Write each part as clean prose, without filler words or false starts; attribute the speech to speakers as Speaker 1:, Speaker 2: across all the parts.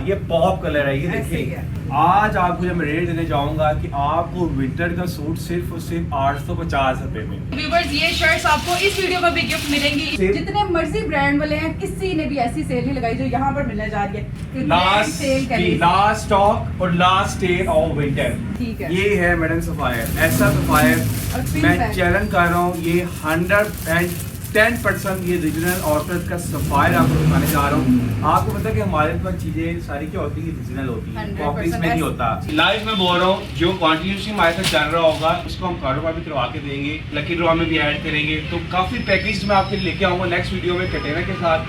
Speaker 1: ये pop colour है, ये देखिए। आज आपको जब मैं रेट देने जाऊंगा कि आपको विंटर का सूट सिर्फ और सिर्फ 850 रुपए में।
Speaker 2: व्यूअर्स, ये शर्ट्स आपको इस वीडियो में भी गिफ्ट मिलेंगी। जितने मर्जी ब्रांड वाले हैं, किसी ने भी ऐसी सेल नहीं लगाई जो यहाँ पर मिलने जा रही है।
Speaker 1: लास्ट स्टॉक और लास्ट डे ऑफ विंटर।
Speaker 2: ठीक है,
Speaker 1: ये है मैडम सफायर, ऐसा सफायर मैं चैलेंज कर रहा हूँ। ये 110% ये रीजनल ऑर्किड का सफायर आपको दिखाने जा रहा हूँ। आपको पता है कि हमारे पास चीजें सारी क्या होती है, रीजनल होती है, कॉपीज में नहीं होता। लाइव में बोल रहा हूँ, जो क्वांटिटी हमारे साथ चल रहा होगा उसको हम कारोबार भी करवा के देंगे, लकी ड्रॉ में भी ऐड करेंगे। तो काफी पैकेज में आपके लेके आऊंगा नेक्स्ट वीडियो में कंटेनर के साथ।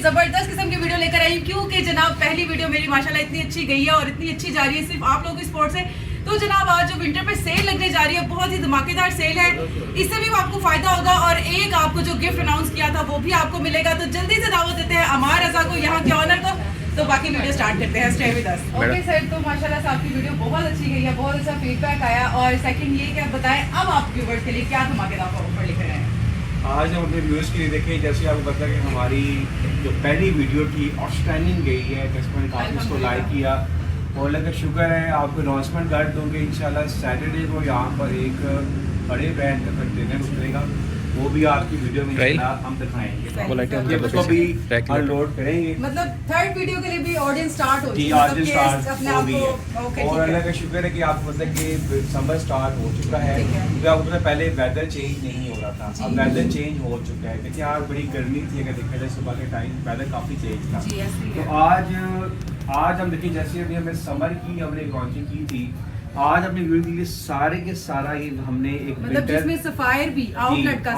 Speaker 2: जबरदस्त किस्म की वीडियो लेकर आई क्योंकि जनाब पहली वीडियो मेरी माशाल्लाह इतनी अच्छी गई है और इतनी अच्छी जा रही है सिर्फ आप लोगों की सपोर्ट से। तो जनाब आज जो विंटर पे सेल लगने जा रही है, बहुत ही धमाकेदार सेल है, इससे भी आपको फायदा होगा और एक आपको जो गिफ्ट अनाउंस किया था वो भी आपको मिलेगा। तो जल्दी से दावत देते हैं अमार रजा को, यहाँ के ऑनर को। तो बाकी वीडियो स्टार्ट करते हैं, stay with us. Okay sir, तो माशाल्लाह से आपकी वीडियो बहुत अच्छी गई है, बहुत अच्छा फीडबैक आया। और सेकंड ये क्या बताएं, अब आप व्यूअर्स के लिए क्या धमाकेदार ऑफर लेकर आए हैं?
Speaker 1: आज हम अपने व्यूअर्स के लिए देखें, जैसे आपको पता है कि हमारी जो पहली वीडियो थी आउटस्टैंडिंग गई है, कस्टमर ने काफ़ी इसको लाइक किया और लगा शुक्र है। आपको अनाउंसमेंट कर दूँगे इंशाल्लाह सैटरडे को यहाँ पर एक बड़े ब्रांड का कंटेनर उतरेगा, वो भी आपकी वीडियो में हम दिखाएंगे, उसको भी अपलोड करेंगे।
Speaker 2: मतलब थर्ड वीडियो के लिए भी ऑडियंस स्टार्ट हो
Speaker 1: जी, ऑडियंस स्टार्ट हो गई है और अल्लाह का शुक्र है कि आपको पता है कि समर स्टार्ट हो चुका है। क्योंकि आपको पता है पहले वेदर चेंज नहीं हो रहा था, अब वेदर चेंज हो चुका है। देखिए आज बड़ी गर्मी थी, अगर देखा जाए सुबह के टाइम वेदर काफ़ी चेंज था। तो आज हम देखिए जैसे अभी हमने समर की हमने लॉन्चिंग की थी, आज अपने वीडियो के लिए सारे के सारा ये हमने एक
Speaker 2: मतलब जिसमें सफायर भी आउटलेट का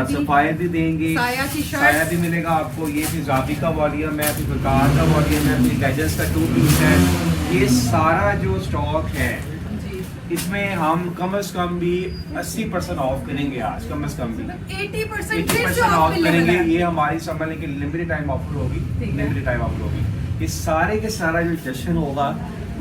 Speaker 1: सफायर भी देंगे, साया भी मिलेगा आपको। ये फिर जाबिका वॉल्यूम है, फिर प्रकार का वॉल्यूम है, फिर गैजेट्स का 2 पीस है। ये सारा जो स्टॉक है इसमें हम कम से कम भी 80% ऑफ करेंगे आज, कम से कम भी 80% ऑफ करेंगे। ये हमारी समझ लें लिमिटेड टाइम ऑफर होगी, लिमिटेड टाइम ऑफर होगी। ये सारे के सारा जो सेशन होगा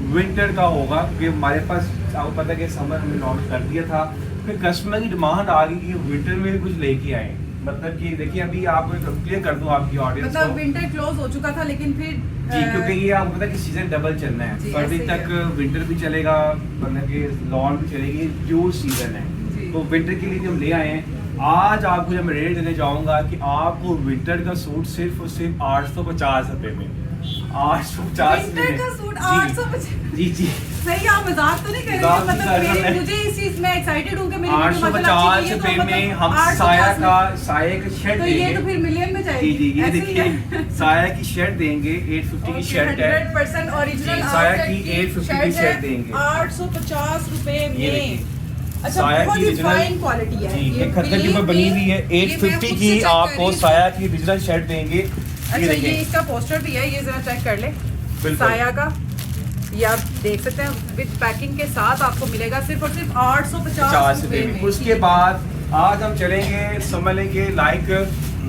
Speaker 1: विंटर का होगा, क्योंकि हमारे पास आपको पता है कि समर हमने लॉन्च कर दिया था, फिर कस्टमर की डिमांड आ गई कि विंटर में कुछ लेके आए। मतलब कि देखिए अभी आप क्लियर कर दूं आपकी ऑडियंस को,
Speaker 2: मतलब विंटर क्लोज हो चुका था लेकिन फिर
Speaker 1: जी, क्योंकि ये आपको पता है कि सीजन डबल चलना है, फरवरी तक विंटर भी चलेगा, मतलब कि लॉन भी चलेगी, जो सीजन है। तो विंटर के लिए हम ले आए हैं। आज आपको जब मैं रेट देने जाऊंगा कि आपको विंटर का सूट सिर्फ और सिर्फ 850 रुपए में, 850
Speaker 2: का सूट 850।
Speaker 1: जी जी
Speaker 2: सही, आप मजाक तो नहीं कर रहे हैं? मतलब मुझे इस चीज में एक्साइटेड हूं कि मेरी
Speaker 1: 850 रुपए में हम साया का शर्ट
Speaker 2: तो ये तो फिर मिलियन में जाएगी।
Speaker 1: जी जी, ये देखिए साया की शर्ट देंगे, 850 की शर्ट है,
Speaker 2: 100% ओरिजिनल
Speaker 1: साया की 850 की शर्ट देंगे
Speaker 2: 850 रुपए में। अच्छा,
Speaker 1: साया
Speaker 2: बहुत
Speaker 1: की
Speaker 2: ही फाइन क्वालिटी है,
Speaker 1: ये खद्दर के ऊपर बनी हुई है। 850 की आपको साया की ओरिजिनल शर्ट देंगे।
Speaker 2: अच्छा, ये इसका पोस्टर भी है, ये जरा चेक कर ले साया का, ये आप देख सकते हैं विद पैकिंग के साथ आपको मिलेगा सिर्फ और सिर्फ 850 रुपए में।
Speaker 1: उसके बाद आज हम चलेंगे समझ लेंगे लाइक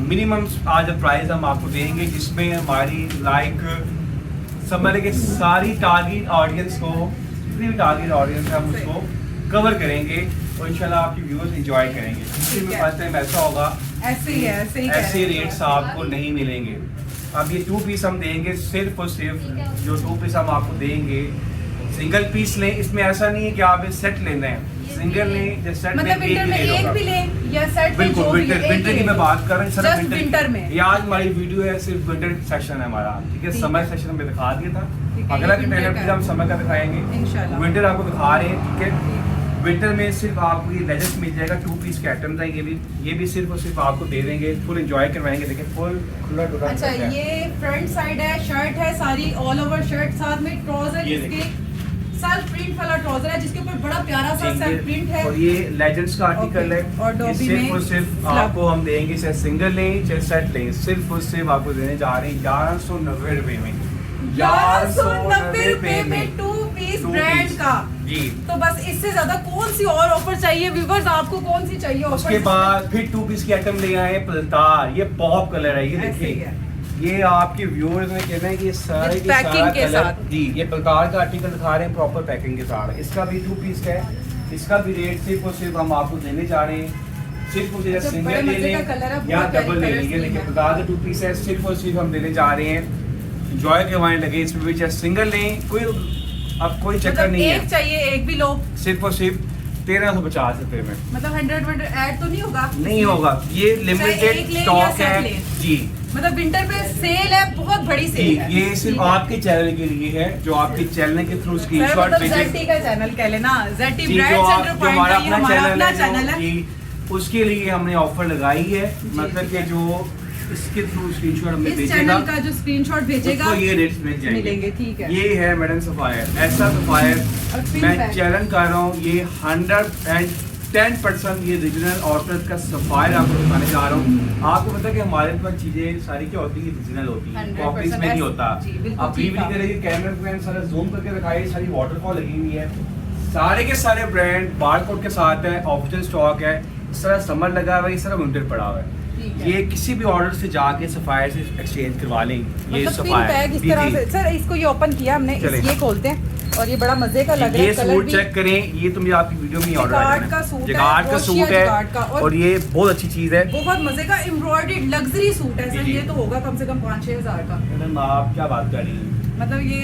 Speaker 1: मिनिमम आज प्राइस हम आपको देंगे, जिसमें हमारी लाइक समझ लेंगे सारी टारगेट ऑडियंस को, जितनी भी टारगेट ऑडियंस है हम उसको कवर करेंगे और इंशाल्लाह आपकी व्यूअर्स एंजॉय करेंगे। फर्स्ट टाइम ऐसा होगा, ऐसे रेट्स आपको नहीं मिलेंगे। अब ये 2 पीस हम देंगे सिर्फ और सिर्फ, जो 2 पीस हम आपको देंगे सिंगल पीस लें। इसमें ऐसा नहीं है कि आप सेट लेना है, सिंगल लें या सेट
Speaker 2: मतलब विंटर में एक भी लें या सेट,
Speaker 1: बिल्कुल विंटर की मैं बात कर रहा हूँ
Speaker 2: सिर्फ विंटर में।
Speaker 1: ये आज हमारी वीडियो है सिर्फ विंटर सेक्शन है हमारा, ठीक है। समर सेक्शन में दिखा दिया था, अगला कंटेनर हम समर का दिखाएंगे, विंटर आपको दिखा रहे हैं, ठीक है। विंटर में सिर्फ आपको ये लेजेंड्स मिल जाएगा, 2 पीस के आइटम्स हैं, ये भी सिर्फ और सिर्फ आपको दे देंगे, फुल एंजॉय करवाएंगे। देखिए फुल खुला डुला।
Speaker 2: अच्छा, ये फ्रंट साइड है, शर्ट है सारी ऑल ओवर शर्ट, साथ में ट्राउजर, इसके सेल्फ प्रिंट वाला ट्राउजर है जिसके ऊपर बड़ा प्यारा सा सेल्फ प्रिंट है, और
Speaker 1: ये लेजेंड्स का आर्टिकल है।
Speaker 2: और डॉबी में
Speaker 1: सिर्फ और सिर्फ आपको हम देंगे, चाहे सिंगल लें चाहे सेट लें, सिर्फ और सिर्फ आपको देने जा रहे हैं 1190 रुपए में,
Speaker 2: 1190 रुपए में 2 पीस ब्रांड का
Speaker 1: जी।
Speaker 2: तो बस इससे ज्यादा कौन सी और ऑफर चाहिए व्यूवर्स, आपको कौन सी चाहिए ऑफर?
Speaker 1: उसके बाद फिर 2 पीस की आइटम ले आए पलटार, ये पॉप कलर है, ये
Speaker 2: ऐसे ही
Speaker 1: देखिए
Speaker 2: है।
Speaker 1: ये आपके व्यूअर्स में कहते हैं कि ये सारे के
Speaker 2: पैकिंग
Speaker 1: सारा
Speaker 2: के
Speaker 1: कलर
Speaker 2: साथ।
Speaker 1: जी, ये पलटार का आर्टिकल दिखा रहे हैं प्रॉपर पैकिंग के साथ। इसका भी 2 पीस है, इसका भी रेट सिर्फ और सिर्फ हम आपको देने जा रहे हैं सिर्फ और सिर्फ
Speaker 2: अच्छा,
Speaker 1: सिंगल
Speaker 2: बड़े
Speaker 1: ले
Speaker 2: मजे का कलर है,
Speaker 1: लें या
Speaker 2: बहुत प्यारी
Speaker 1: डबल ले
Speaker 2: कलर
Speaker 1: लें। ये
Speaker 2: स्कीम
Speaker 1: देखिए
Speaker 2: है।
Speaker 1: पलटार का 2 पीस है, सिर्फ और सिर्फ हम देने जा रहे हैं। एंजॉय करवाने लगे इसमें भी, चाहे सिंगल लें, कोई अब कोई चक्कर
Speaker 2: मतलब
Speaker 1: नहीं
Speaker 2: एक
Speaker 1: है,
Speaker 2: चाहिए एक भी लो,
Speaker 1: सिर्फ और सिर्फ 1350 रुपए में।
Speaker 2: मतलब 100 ऐड तो नहीं होगा?
Speaker 1: नहीं होगा, ये
Speaker 2: एक
Speaker 1: लिमिटेड
Speaker 2: लें या
Speaker 1: स्टॉक
Speaker 2: सेट
Speaker 1: है
Speaker 2: लें।
Speaker 1: जी
Speaker 2: मतलब विंटर पे सेल है, बहुत बड़ी
Speaker 1: जी।
Speaker 2: सेल है।
Speaker 1: ये सिर्फ
Speaker 2: ठीक है।
Speaker 1: आपके चैनल के लिए है, जो आपके चैनल के थ्रू
Speaker 2: सर,
Speaker 1: स्क्रीनशॉट
Speaker 2: मतलब
Speaker 1: भेजें
Speaker 2: ZT का चैनल कह लेना, ZT
Speaker 1: जी,
Speaker 2: ब्रांड
Speaker 1: जो
Speaker 2: सेंटर
Speaker 1: जो
Speaker 2: पॉइंट
Speaker 1: हमारा
Speaker 2: का ये
Speaker 1: अपना
Speaker 2: हमारा अपना
Speaker 1: चैनल
Speaker 2: चैनल
Speaker 1: है
Speaker 2: है।
Speaker 1: जी, उसके लिए हमने ऑफर लगाई है। मतलब कि जो इसके थ्रू स्क्रीनशॉट हमें
Speaker 2: इस
Speaker 1: भेजेगा
Speaker 2: चैनल का जो स्क्रीनशॉट भेजेगा
Speaker 1: उसको ये रेट्स मिल जाएंगे।
Speaker 2: मिलेंगे, ठीक है।
Speaker 1: ये है मैडम सफायर, ऐसा सफायर
Speaker 2: और पिन
Speaker 1: मैं
Speaker 2: पैक।
Speaker 1: चैलेंज कर रहा हूँ, ये 110% ये रीजनल ऑर्डर का सफायर आपको दिखाने जा रहा हूँ। आपको पता है कि हमारे पास चीजें सारी क्या होती है, रीजनल होती है,
Speaker 2: 100%
Speaker 1: कॉपीज में नहीं होता।
Speaker 2: जी, बिल्कुल
Speaker 1: आप
Speaker 2: ठीक
Speaker 1: भी करेंगे, कैमरे पे सारा जूम करके दिखाइए, सारी वाटरफॉल लगी हुई है, सारे के सारे ब्रांड बारकोड के साथ है, ऑफिशियल स्टॉक है। इस तरह समर लगा हुआ है, इस तरह विंटर पड़ा हुआ है।
Speaker 2: ठीक है।
Speaker 1: ये किसी भी ऑर्डर से जाके सफायर से एक्सचेंज करवा लें। ये
Speaker 2: मतलब पिन
Speaker 1: सफायर
Speaker 2: पैक इस तरह से। सर, इसको ये ओपन किया हमने,
Speaker 1: चलें।
Speaker 2: ये खोलते हैं और ये बड़ा मजे का लग रहा
Speaker 1: ये
Speaker 2: है, कलर
Speaker 1: सूट
Speaker 2: भी
Speaker 1: चेक करें, ये तो मुझे आपकी वीडियो में ऑर्डर
Speaker 2: जिगार्ड का सूट है,
Speaker 1: जिगार्ड का सूट
Speaker 2: क्रोशिया जिगार्ड का,
Speaker 1: है और ये बहुत अच्छी चीज है।
Speaker 2: बहुत मजे का एम्ब्रॉयडर्ड लग्जरी सूट है सर।
Speaker 1: जी।
Speaker 2: ये तो होगा कम से कम 5-6 हजार का।
Speaker 1: मैडम आप क्या बात कर रही हैं?
Speaker 2: मतलब ये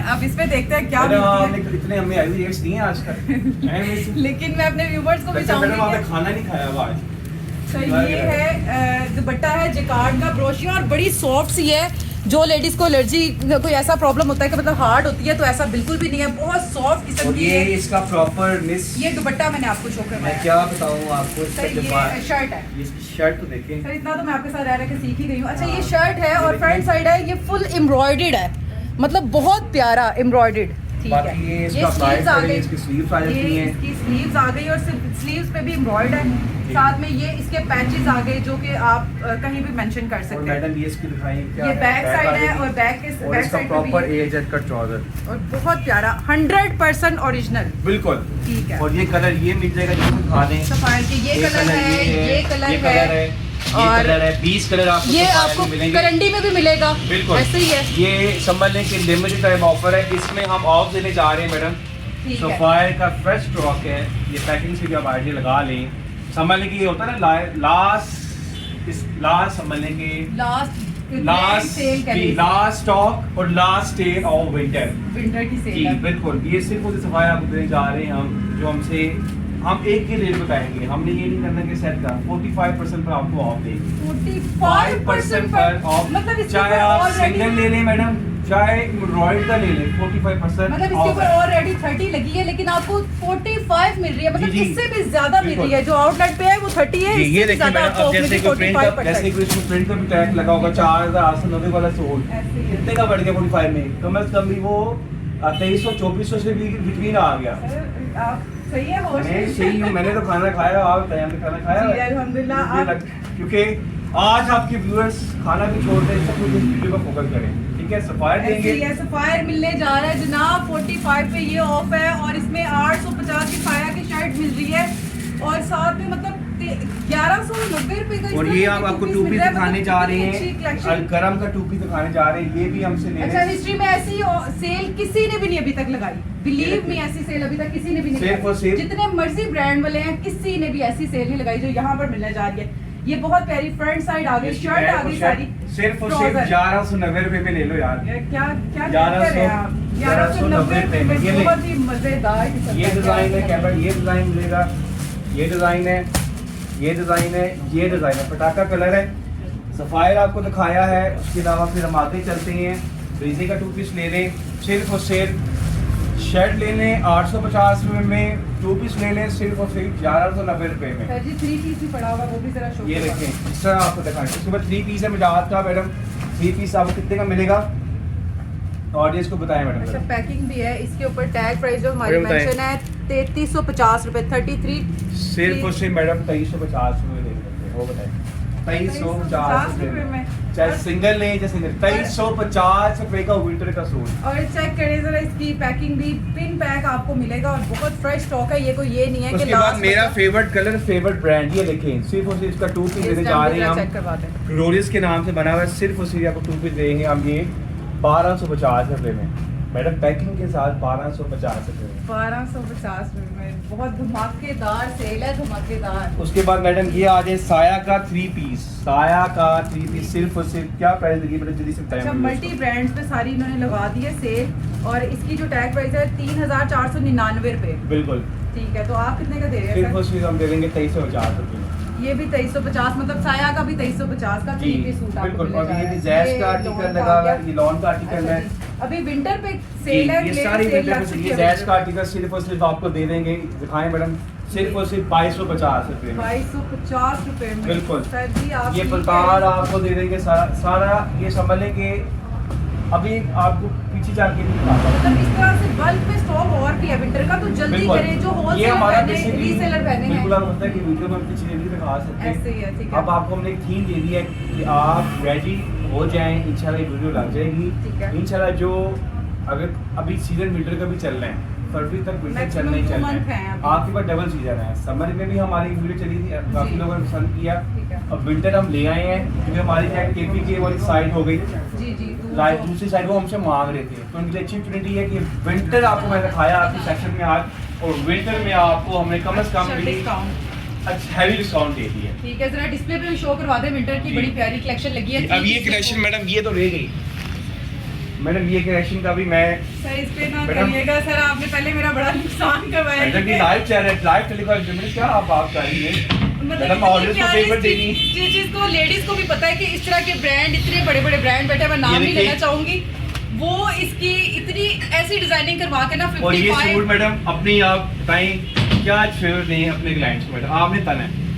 Speaker 2: अब इसमें देखते हैं क्या
Speaker 1: मैडम
Speaker 2: मिलती
Speaker 1: आपने इतने हमें आई रेट्स दिए हैं आज तक हैं वैसे?
Speaker 2: है। लेकिन मैं अपने व्यूवर्स को भी
Speaker 1: वैसे मैडम आपने
Speaker 2: चाहूंगी।
Speaker 1: खाना नहीं खाया हुआ आज।
Speaker 2: तो ये है दुपट्टा है जिकार्ड का, ब्रोशिया, और बड़ी सॉफ्ट सी है। जो लेडीज को एलर्जी कोई ऐसा प्रॉब्लम होता है कि मतलब हार्ड होती है, तो ऐसा बिल्कुल भी नहीं है, बहुत सॉफ्ट किस्म
Speaker 1: और
Speaker 2: की
Speaker 1: ये
Speaker 2: है।
Speaker 1: इसका प्रॉपर मिस,
Speaker 2: ये दुपट्टा मैंने आपको शो
Speaker 1: मैं
Speaker 2: करवाया।
Speaker 1: क्या बताऊं आपको इसका
Speaker 2: सर,
Speaker 1: जवाब।
Speaker 2: ये शर्ट है।
Speaker 1: इसकी शर्ट तो देखें,
Speaker 2: सर, इतना तो मैं आपके साथ रह रह के सीख ही गई हूँ। अच्छा, ये
Speaker 1: हाँ।
Speaker 2: शर्ट है और
Speaker 1: ये
Speaker 2: फ्रंट
Speaker 1: देखिए।
Speaker 2: साइड है, ये फुल एम्ब्रॉयडर्ड है, मतलब बहुत प्यारा एम्ब्रॉयडर्ड। ठीक है।
Speaker 1: बाकी ये इसका
Speaker 2: sleeves
Speaker 1: प्राइस
Speaker 2: आ
Speaker 1: है,
Speaker 2: गई।
Speaker 1: इसकी स्लीव्स आ
Speaker 2: ये
Speaker 1: जाती हैं।
Speaker 2: इसकी स्लीव्स आ गई और सिर्फ स्लीव्स पे भी एम्ब्रॉयड है। साथ में ये इसके पैचेस आ गए जो कि आप कहीं भी मेंशन कर
Speaker 1: और
Speaker 2: सकते हैं।
Speaker 1: मैडम ये इसकी दिखाइए क्या
Speaker 2: ये
Speaker 1: है?
Speaker 2: बैक
Speaker 1: आ
Speaker 2: साइड है
Speaker 1: जाएगी।
Speaker 2: और बैक के
Speaker 1: और
Speaker 2: बैक
Speaker 1: इसका
Speaker 2: साइड पे
Speaker 1: प्रॉपर
Speaker 2: भी
Speaker 1: एजेड कट ट्राउजर
Speaker 2: और बहुत प्यारा 100% ओरिजिनल।
Speaker 1: बिल्कुल।
Speaker 2: ठीक है।
Speaker 1: और ये कलर ये मिल जाएगा, जिसको दिखा दें।
Speaker 2: सफायर के ये कलर है, ये कलर है,
Speaker 1: ये
Speaker 2: और
Speaker 1: कलर है, 20 कलर आपको
Speaker 2: ये
Speaker 1: सफायर
Speaker 2: आपको
Speaker 1: में मिलेंगे।
Speaker 2: करंडी में भी मिलेगा।
Speaker 1: बिल्कुल
Speaker 2: ऐसे ही है।
Speaker 1: ये समझ लें कि लिमिटेड टाइम ऑफर है, इसमें हम ऑफ देने जा रहे हैं मैडम।
Speaker 2: ठीक है।
Speaker 1: सफायर का फ्रेश स्टॉक है, ये पैकिंग से भी आप आइडिया लगा लें। समझ लें कि ये होता है ना लास्ट समझ लें कि
Speaker 2: लास्ट सेल कर
Speaker 1: लास्ट स्टॉक और last day of winter.
Speaker 2: Winter की
Speaker 1: जी
Speaker 2: सेल है।
Speaker 1: बिल्कुल, ये सिर्फ उसे सफाया आपको देने जा रहे हैं हम, जो हमसे हम एक ही रेट बताएंगे। हमने ये नहीं करना कि सेट का 45% पर आपको ऑफ देंगे,
Speaker 2: 45% पर
Speaker 1: ऑफ।
Speaker 2: मतलब इसके
Speaker 1: चाहे
Speaker 2: ऊपर
Speaker 1: आप
Speaker 2: already-
Speaker 1: सिंगल ले लें मैडम, चाहे रॉयल का ले लें, 45%
Speaker 2: मतलब इसके
Speaker 1: ऑफ
Speaker 2: ऊपर
Speaker 1: है।
Speaker 2: ऑलरेडी 30 लगी है, लेकिन आपको 45 मिल रही है, मतलब
Speaker 1: जी, जी।
Speaker 2: इससे भी ज्यादा मिल
Speaker 1: बिल्कुल।
Speaker 2: रही है। जो आउटलेट पे है वो 30 है,
Speaker 1: जी,
Speaker 2: इससे
Speaker 1: ये
Speaker 2: भी
Speaker 1: देखिए
Speaker 2: ज्यादा
Speaker 1: मैडम,
Speaker 2: आपको
Speaker 1: अब जैसे
Speaker 2: मिलेगी
Speaker 1: कोई प्रिंट का
Speaker 2: 45%।
Speaker 1: इसमें प्रिंट का भी टैग लगा होगा 4890 वाला सूट,
Speaker 2: ऐसे ही है।
Speaker 1: कितने का बढ़ गया 45 में? कम से कम भी वो 2300-2400 से भी बिटवीन आ गया।
Speaker 2: सर, आप सही है होश
Speaker 1: मैं
Speaker 2: में?
Speaker 1: सही हूँ, मैंने तो खाना खाया, आप टाइम पे खाना खाया
Speaker 2: जी,
Speaker 1: है?
Speaker 2: अल्हम्दुलिल्लाह।
Speaker 1: मुझे
Speaker 2: आप
Speaker 1: क्योंकि आज आपके व्यूअर्स खाना भी छोड़ दें, सब कुछ इस वीडियो पर फोकस करें, ठीक है? सफायर
Speaker 2: ऐसे
Speaker 1: देंगे।
Speaker 2: ही है, सफायर मिलने जा रहा है जनाब, 45 पे ये ऑफ है और इसमें 850 की फाया की शर्ट मिल रही है और साथ में मतलब 1190 रुपए का
Speaker 1: और
Speaker 2: इसमें
Speaker 1: ये आप आपको
Speaker 2: टू
Speaker 1: टू
Speaker 2: पीस
Speaker 1: पीस
Speaker 2: मिल रहा है,
Speaker 1: दिखाने
Speaker 2: मतलब
Speaker 1: जा रहे
Speaker 2: कितनी अच्छी
Speaker 1: हैं,
Speaker 2: collection।
Speaker 1: अलकरम का टू पीस दिखाने जा रहे हैं, ये भी हमसे ले
Speaker 2: अच्छा,
Speaker 1: लें।
Speaker 2: हिस्ट्री में ऐसी सेल किसी ने भी नहीं अभी तक लगाई, बिलीव मी, ऐसी सेल अभी तक किसी ने भी नहीं
Speaker 1: सिर्फ और
Speaker 2: लगाई।
Speaker 1: सिर्फ-
Speaker 2: जितने मर्जी ब्रांड वाले हैं, किसी ने भी ऐसी सेल नहीं लगाई जो यहाँ पर मिलने जा रही है। ये बहुत प्यारी फ्रंट साइड आ गई, शर्ट आ गई सारी,
Speaker 1: सिर्फ और सिर्फ
Speaker 2: trouser।
Speaker 1: 1190 रुपए में ले लो यार।
Speaker 2: क्या क्या क्या
Speaker 1: 1100
Speaker 2: कर रहे हैं आप? 1190 रुपए में
Speaker 1: ये ले।
Speaker 2: बहुत ही मजेदार किस्म
Speaker 1: ये
Speaker 2: का
Speaker 1: डिजाइन है
Speaker 2: क्या
Speaker 1: कैमरा, ये डिजाइन मिलेगा, ये डिजाइन है, ये डिजाइन है, ये डिजाइन है, पटाखा कलर है। सफायर आपको दिखाया है, उसके अलावा फिर हम आगे चलते हैं। ब्रीजे का टू पीस ले लें, सिर्फ और सिर्फ शर्ट ले लें 850 रुपए में, टू पीस ले लें सिर्फ और सिर्फ 1190 रुपए में।
Speaker 2: सर जी 3 पीस भी पड़ा हुआ, वो भी जरा शो
Speaker 1: ये
Speaker 2: करो।
Speaker 1: देखें, इस तरह आपको दिखाएं। इसके बाद 3 पीस है मिजाज का मैडम, 3 पीस आपको कितने का मिलेगा ऑडियंस को बताएं मैडम।
Speaker 2: अच्छा, पैकिंग भी है, इसके ऊपर टैग प्राइस जो हमारी
Speaker 1: अरे बताएं।
Speaker 2: मेंशन है 3350 रुपए, 33।
Speaker 1: सिर्फ और सिर्फ मैडम 2350 रुपए दे सकते हैं, वो बताएं। 2350 रुपए में, चाहे सिंगल लें चाहे सिंगल, 2350 रुपए का विंटर का सूट।
Speaker 2: और चेक करें जरा इसकी पैकिंग भी, पिन पैक आपको मिलेगा और बहुत फ्रेश स्टॉक है, ये कोई ये नहीं है कि
Speaker 1: उसके बाद मेरा फेवरेट कलर, फेवरेट ब्रांड, ये देखें सिर्फ और सिर्फ इसका 2 पीस देने जा रहे हैं हम,
Speaker 2: चेक करवा दें।
Speaker 1: ग्लोरियस के नाम से बना हुआ है, सिर्फ और सिर्फ आपको 2 पीस देंगे हम ये 1250 रुपए में मैडम, पैकिंग के साथ 1250 रुपए में,
Speaker 2: 1250 रुपए में, बहुत धमाकेदार सेल है, धमाकेदार।
Speaker 1: उसके बाद मैडम ये आ जाए साया का 3 पीस, साया का 3 पीस सिर्फ और सिर्फ क्या प्राइस लगी मैंने जल्दी से बताएं।
Speaker 2: अच्छा, मल्टी ब्रांड्स पे सारी इन्होंने लगा दी है सेल और इसकी जो टैग प्राइस है 3499 रुपए।
Speaker 1: बिल्कुल
Speaker 2: ठीक है, तो आप कितने का दे रहे
Speaker 1: सिर्फ
Speaker 2: हैं?
Speaker 1: और सिर्फ हम दे देंगे 2350 रुपए में।
Speaker 2: ये भी 2350, मतलब साया का भी 2350 का 3 पीस सूट आपको
Speaker 1: बिल्कुल।
Speaker 2: मिल
Speaker 1: और
Speaker 2: जाएगा।
Speaker 1: ये भी जैस का आर्टिकल लगा हुआ है, ये लॉन का आर्टिकल है।
Speaker 2: अभी विंटर पे सेल है,
Speaker 1: ये सारी ये जैस का आर्टिकल सिर्फ और सिर्फ आपको दे देंगे, दिखाएं मैडम, सिर्फ और सिर्फ 2250 रुपए में,
Speaker 2: 2250 रुपए में।
Speaker 1: बिल्कुल।
Speaker 2: सर जी आप
Speaker 1: ये प्रकार आपको दे देंगे सारा ये समझ लें कि अभी आपको पीछे जाके नहीं दिखाता।
Speaker 2: मतलब इस तरह से बल्क में स्टॉक और भी है विंटर का, तो जल्दी
Speaker 1: बिल्कुल।
Speaker 2: करें, जो
Speaker 1: ये
Speaker 2: होलसेलर
Speaker 1: हमारा
Speaker 2: पहने हैं, रीसेलर पहने हैं।
Speaker 1: बिल्कुल, आप होता है कि वीडियो में अपनी चीजें भी दिखा सकते हैं।
Speaker 2: ऐसे ही है, ठीक है।
Speaker 1: अब आपको हमने एक थीम दे दी है कि आप रेडी हो जाएं, इंशाल्लाह ये वीडियो लग जाएगी।
Speaker 2: ठीक है।
Speaker 1: इंशाल्लाह जो अगर अभी सीजन विंटर का भी चल रहा है, फरवरी तक विंटर चलना ही चल रहा है, आपके पास डबल सीजन है। समर में भी हमारी वीडियो चली थी, काफी लोगों ने पसंद किया।
Speaker 2: ठीक है।
Speaker 1: अब विंटर हम ले आए हैं क्योंकि हमारी केपी के वाली साइड हो गई,
Speaker 2: जी जी
Speaker 1: लाइट दूसरी साइड वो हमसे मांग रहे थे, तो उनकी अच्छी अपॉर्चुनिटी है कि विंटर आपको मैंने दिखाया आपके सेक्शन में आज, और विंटर में आपको हमने कम से कम
Speaker 2: डिस्काउंट,
Speaker 1: अच्छा हैवी डिस्काउंट दे दिया।
Speaker 2: ठीक है। जरा डिस्प्ले पे भी शो करवा दें, विंटर की
Speaker 1: जी।
Speaker 2: बड़ी प्यारी कलेक्शन लगी है।
Speaker 1: अब ये कलेक्शन मैडम ये तो रह गई मैडम, ये कलेक्शन का भी मैं
Speaker 2: सर इस पे ना
Speaker 1: मैडम-
Speaker 2: करिएगा सर, आपने पहले मेरा बड़ा नुकसान करवाया
Speaker 1: मैडम की
Speaker 2: है।
Speaker 1: लाइव चैनल लाइव टेलीकॉम क्या आप बात कर रही हैं मैडम, ऑडियंस को फेवर देनी।
Speaker 2: जिस चीज को लेडीज को भी पता है कि इस तरह के ब्रांड, इतने बड़े बड़े ब्रांड बैठे, मैं नाम
Speaker 1: ये
Speaker 2: नहीं
Speaker 1: देखिए।
Speaker 2: लेना चाहूंगी, वो इसकी इतनी ऐसी डिजाइनिंग करवा के ना
Speaker 1: और ये
Speaker 2: 55
Speaker 1: सूट मैडम अपनी आप बताएं क्या फेवर नहीं है अपने क्लाइंट्स को मैडम, आपने तना है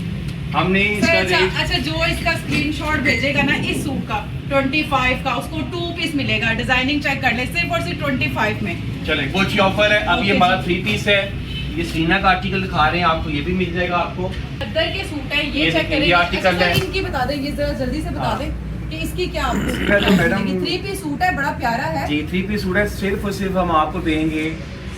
Speaker 1: हमने इसका
Speaker 2: सर,
Speaker 1: रेट
Speaker 2: अच्छा जो इसका स्क्रीनशॉट भेजेगा ना इस सूट का 25 का, उसको 2 पीस मिलेगा। डिजाइनिंग चेक कर ले, सिर्फ और सिर्फ 25 में।
Speaker 1: चले वो अच्छी ऑफर है। अब ये
Speaker 2: ओके
Speaker 1: हमारा
Speaker 2: जी।
Speaker 1: 3 पीस है, ये सीना का आर्टिकल दिखा रहे हैं आपको, ये भी मिल जाएगा आपको।
Speaker 2: खद्दर के सूट है,
Speaker 1: ये
Speaker 2: ये चेक
Speaker 1: देखिए,
Speaker 2: करें।
Speaker 1: ये आर्टिकल
Speaker 2: अच्छा,
Speaker 1: है।
Speaker 2: इनकी बता दें, ये जरा जल्दी से बता
Speaker 1: हाँ।
Speaker 2: दें कि इसकी क्या आपको
Speaker 1: इसका तो मैडम-
Speaker 2: 3 पीस सूट है, बड़ा प्यारा है।
Speaker 1: जी 3 पीस सूट है, सिर्फ और सिर्फ हम आपको देंगे,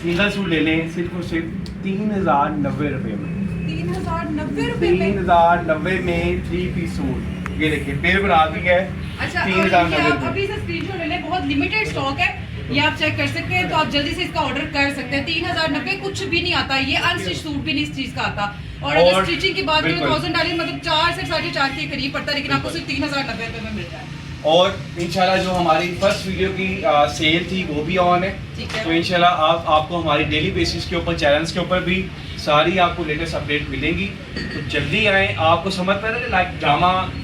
Speaker 1: सिंगल सूट ले लें सिर्फ और सिर्फ 3090 रुपए में,
Speaker 2: 3090 रुपए में।
Speaker 1: 3090 में 3 पीस सूट। ये देखिए पेड़ बना दी है
Speaker 2: अच्छा, और
Speaker 1: 3090
Speaker 2: ये आप
Speaker 1: रुपए।
Speaker 2: अभी से स्क्रीनशॉट ले लें, बहुत लिमिटेड स्टॉक है, ये आप चेक कर सकते हैं, तो आप जल्दी से इसका ऑर्डर कर सकते हैं। 3090 कुछ भी नहीं आता, ये अनस्टिच सूट भी नहीं इस चीज का आता। और अगर
Speaker 1: और
Speaker 2: स्टिचिंग की बात करें
Speaker 1: बिल्कुल।
Speaker 2: 1000 डाली मतलब 4 से 4.5 के करीब पड़ता है, लेकिन आपको सिर्फ 3090 रुपए में मिल रहा है।
Speaker 1: और इंशाल्लाह जो हमारी फर्स्ट वीडियो की सेल थी वो भी ऑन है,
Speaker 2: ठीक है।
Speaker 1: तो इंशाल्लाह आपको हमारी डेली बेसिस के ऊपर चैनल्स के ऊपर भी सारी आपको लेटेस्ट अपडेट मिलेंगी, तो जल्दी आएँ। आपको समझ पा रहे हैं लाइक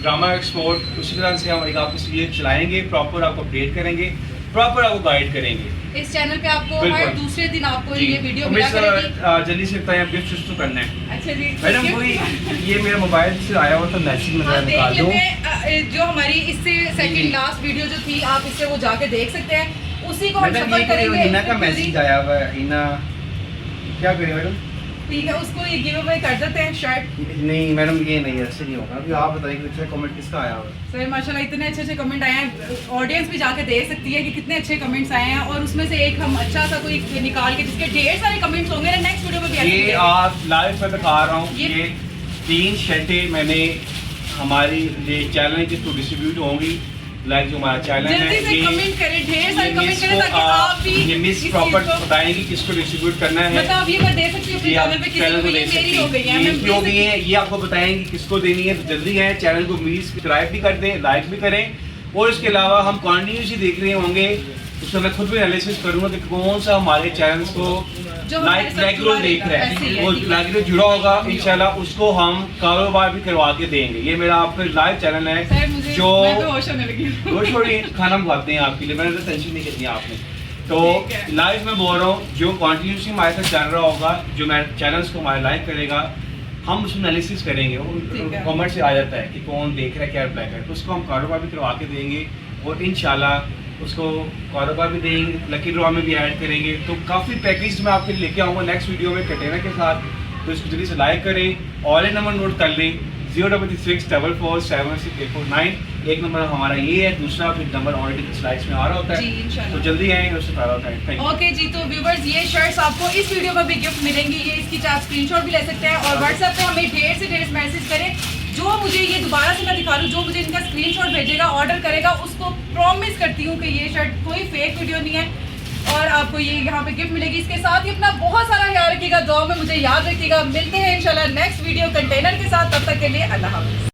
Speaker 1: ड्रामा एक्सपोर्ट उसी तरह से हम एक आपको सीरियल चलाएंगे, प्रॉपर आपको अपडेट करेंगे, प्रॉपर आपको गाइड करेंगे।
Speaker 2: इस चैनल पे आपको
Speaker 1: बिल्कुल।
Speaker 2: हर दूसरे दिन आपको
Speaker 1: जी,
Speaker 2: ये वीडियो
Speaker 1: तो
Speaker 2: मिला
Speaker 1: मिस,
Speaker 2: करेगी।
Speaker 1: जल्दी से बताएं अब गिफ्ट तो करना है
Speaker 2: अच्छा जी,
Speaker 1: मैडम।
Speaker 2: ठीक
Speaker 1: कोई
Speaker 2: है।
Speaker 1: ये मेरा मोबाइल से आया हुआ था मैसेज में
Speaker 2: हाँ,
Speaker 1: मैं
Speaker 2: देख
Speaker 1: निकाल दूं।
Speaker 2: लेते हैं, जो हमारी इससे
Speaker 1: जी।
Speaker 2: सेकंड लास्ट वीडियो जो थी, आप इससे वो जाके देख सकते हैं, उसी को हम
Speaker 1: मैडम
Speaker 2: सफर
Speaker 1: ये
Speaker 2: करेंगे।
Speaker 1: इना का मैसेज आया हुआ है, इना क्या करें मैडम?
Speaker 2: ठीक है, उसको ये गिव अवे कर देते हैं शर्ट।
Speaker 1: नहीं मैडम ये नहीं ऐसे नहीं होगा, अभी आप बताइए अच्छा कमेंट किसका आया हुआ है?
Speaker 2: सर माशाल्लाह इतने अच्छे अच्छे कमेंट आए हैं, ऑडियंस भी जाके देख सकती है कि कितने अच्छे कमेंट्स आए हैं, और उसमें से एक हम अच्छा सा कोई निकाल के, जिसके ढेर सारे कमेंट्स होंगे ना, नेक्स्ट वीडियो में भी ऐसे
Speaker 1: ये
Speaker 2: देंगे।
Speaker 1: आप लाइव में दिखा रहा हूँ,
Speaker 2: ये-
Speaker 1: ये 3 शर्टें मैंने हमारी चैनल के थ्रू डिस्ट्रीब्यूट होंगी, लाइक जो हमारा चैनल
Speaker 2: जल्दी
Speaker 1: है
Speaker 2: से कमेंट करें, ढेर सारे कमेंट करें, ताकि आप भी
Speaker 1: ये मिस
Speaker 2: इस
Speaker 1: प्रॉपर
Speaker 2: चीज़ को-
Speaker 1: बताएंगी किसको डिस्ट्रीब्यूट करना है।
Speaker 2: मतलब ये मैं दे सकती हूँ अपने
Speaker 1: जी, आप
Speaker 2: चैनल पे, किसी
Speaker 1: चैनल
Speaker 2: को
Speaker 1: को
Speaker 2: ये
Speaker 1: देख
Speaker 2: मेरी
Speaker 1: सकती
Speaker 2: हो गई है,
Speaker 1: हैं,
Speaker 2: मैं
Speaker 1: ये
Speaker 2: दे
Speaker 1: हो गई
Speaker 2: सकती
Speaker 1: है, ये आपको बताएंगे किसको देनी है, तो जल्दी आए चैनल को प्लीज सब्सक्राइब भी कर दें, लाइक भी करें, और इसके अलावा हम कॉन्टिन्यूसली देख रहे होंगे, उसमें मैं खुद भी एनालिसिस करूंगा कि कौन सा हमारे चैनल्स को
Speaker 2: जो हमारे
Speaker 1: लाइक
Speaker 2: साथ
Speaker 1: रेगुलर
Speaker 2: जुड़ा
Speaker 1: देख रहा
Speaker 2: रहेगा, ऐसे ही
Speaker 1: है,
Speaker 2: है,
Speaker 1: वो
Speaker 2: ठीक है।
Speaker 1: रेगुलर जुड़ा होगा इंशाल्लाह, उसको हम कारोबार भी करवा के देंगे। ये मेरा आपका लाइव चैनल है
Speaker 2: सर मुझे
Speaker 1: जो
Speaker 2: मैं तो होश होने लगी हूँ।
Speaker 1: वो छोड़िए, खाना मंगवाते हैं आपके लिए, मैंने तो टेंशन नहीं करनी है आपने। तो
Speaker 2: ठीक है।
Speaker 1: लाइव में बोल रहा हूँ, जो कॉन्टिन्यूसली हमारे साथ चल रहा होगा, जो मेरे चैनल्स को हमारे लाइक करेगा, हम उसमें एनालिसिस करेंगे,
Speaker 2: ठीक है।
Speaker 1: कमेंट से आ जाता है कि कौन देख रहा है क्या रिप्लाई कर रहा है, तो उसको हम कारोबार भी करवा के देंगे, और इंशाल्लाह उसको कारोबार भी देंगे, लकी ड्रॉ में भी ऐड करेंगे। तो काफ़ी पैकेज मैं आपके लिए लेके आऊँगा नेक्स्ट वीडियो में कंटेनर के साथ, तो इसको जल्दी से लाइक करें, ऑल नंबर नोट कर लें, 066447689। एक नंबर हमारा ये है, दूसरा फिर नंबर ऑलरेडी स्लाइड्स में आ रहा होता
Speaker 2: जी,
Speaker 1: है,
Speaker 2: इंशाल्लाह।
Speaker 1: तो जल्दी आएंगे उससे फायदा होता है। Thank you.
Speaker 2: ओके जी, तो व्यूवर्स ये शर्ट्स आपको इस वीडियो में भी गिफ्ट मिलेंगी, ये इसकी आप स्क्रीनशॉट भी ले सकते हैं और व्हाट्सएप पे हमें ढेर से ढेर मैसेज करें। जो मुझे ये दोबारा से मैं दिखा दूँ, जो मुझे इनका स्क्रीनशॉट भेजेगा, ऑर्डर करेगा, उसको प्रॉमिस करती हूँ कि ये शर्ट कोई फेक वीडियो नहीं है और आपको ये यहाँ पे गिफ्ट मिलेगी। इसके साथ ही अपना बहुत सारा ख्याल रखिएगा, दुआ में मुझे याद रखिएगा। मिलते हैं इंशाल्लाह नेक्स्ट वीडियो कंटेनर के साथ, तब तक के लिए अल्लाह हाफ़िज़।